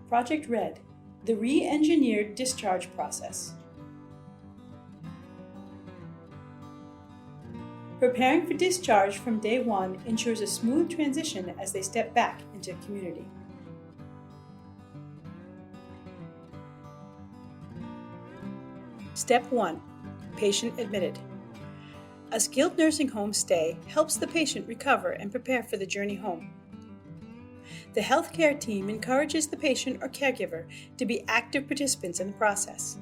Project Red, the re-engineered discharge process. Preparing for discharge from day one ensures a smooth transition as they step back into community. Step 1. Patient admitted. A skilled nursing home stay helps the patient recover and prepare for the journey home. The healthcare team encourages the patient or caregiver to be active participants in the process.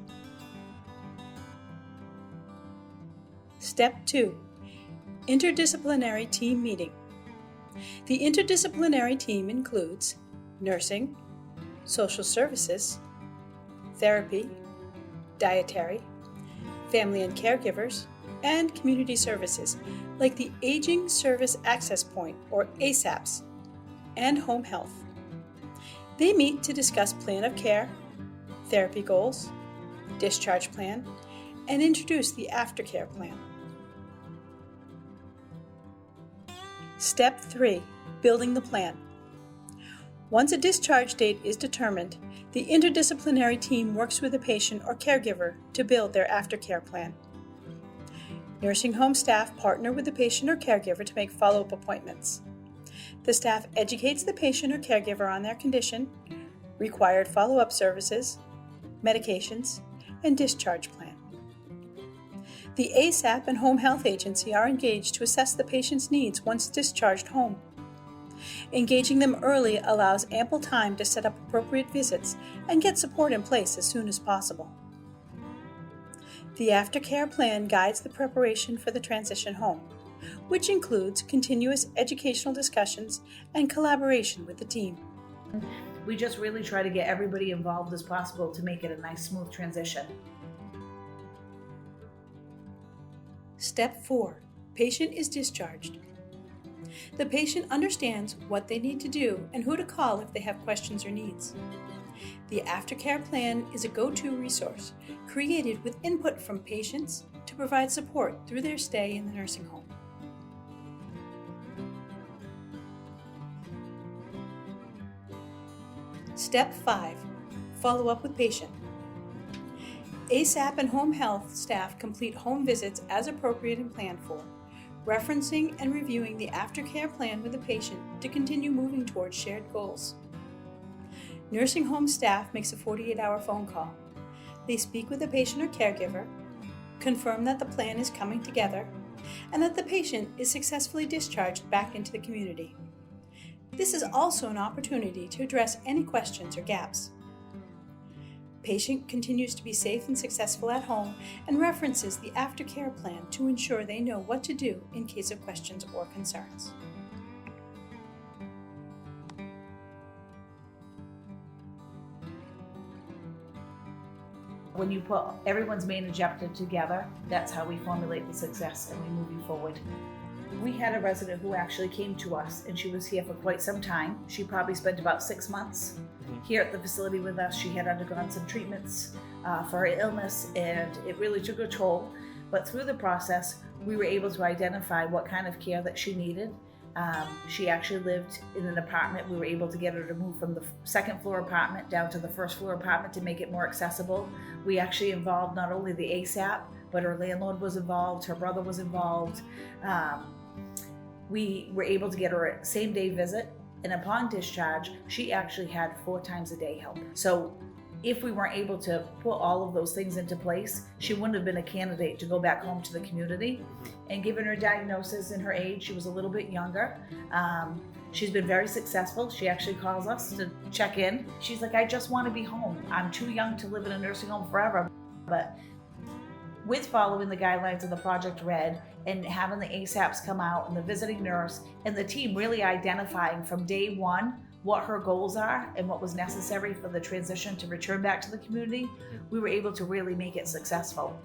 Step 2. Interdisciplinary team meeting. The interdisciplinary team includes nursing, social services, therapy, dietary, family and caregivers, and community services like the Aging Service Access Point or ASAPs and home health. They meet to discuss plan of care, therapy goals, discharge plan, and introduce the Aftercare Plan. Step 3. Building the plan. Once a discharge date is determined, the interdisciplinary team works with the patient or caregiver to build their aftercare plan. Nursing home staff partner with the patient or caregiver to make follow-up appointments. The staff educates the patient or caregiver on their condition, required follow-up services, medications, and discharge plan. The ASAP and home health agency are engaged to assess the patient's needs once discharged home. Engaging them early allows ample time to set up appropriate visits and get support in place as soon as possible. The Aftercare Plan guides the preparation for the transition home, which includes continuous educational discussions and collaboration with the team. We just really try to get everybody involved as possible to make it a nice, smooth transition. Step 4. Patient is discharged. The patient understands what they need to do and who to call if they have questions or needs. The Aftercare Plan is a go-to resource created with input from patients to provide support through their stay in the nursing home. Step 5. Follow up with patient. ASAP and home health staff complete home visits as appropriate and planned for, referencing and reviewing the aftercare plan with the patient to continue moving towards shared goals. Nursing home staff makes a 48-hour phone call. They speak with the patient or caregiver, confirm that the plan is coming together, and that the patient is successfully discharged back into the community. This is also an opportunity to address any questions or gaps. Patient continues to be safe and successful at home and references the aftercare plan to ensure they know what to do in case of questions or concerns. When you put everyone's main objective together, that's how we formulate the success and we move you forward. We had a resident who actually came to us and she was here for quite some time. She probably spent about 6 months here at the facility with us. She had undergone some treatments for her illness and it really took a toll. But through the process, we were able to identify what kind of care that she needed. She actually lived in an apartment. We were able to get her to move from the second floor apartment down to the first floor apartment to make it more accessible. We actually involved not only the ASAP, but her landlord was involved, her brother was involved. We were able to get her a same-day visit, and upon discharge, she actually had 4 times a day help. So if we weren't able to put all of those things into place, she wouldn't have been a candidate to go back home to the community. And given her diagnosis and her age, she was a little bit younger. She's been very successful. She actually calls us to check in. She's like, I just want to be home. I'm too young to live in a nursing home forever. But with following the guidelines of the Project Red and having the ASAPs come out and the visiting nurse and the team really identifying from day one what her goals are and what was necessary for the transition to return back to the community, we were able to really make it successful.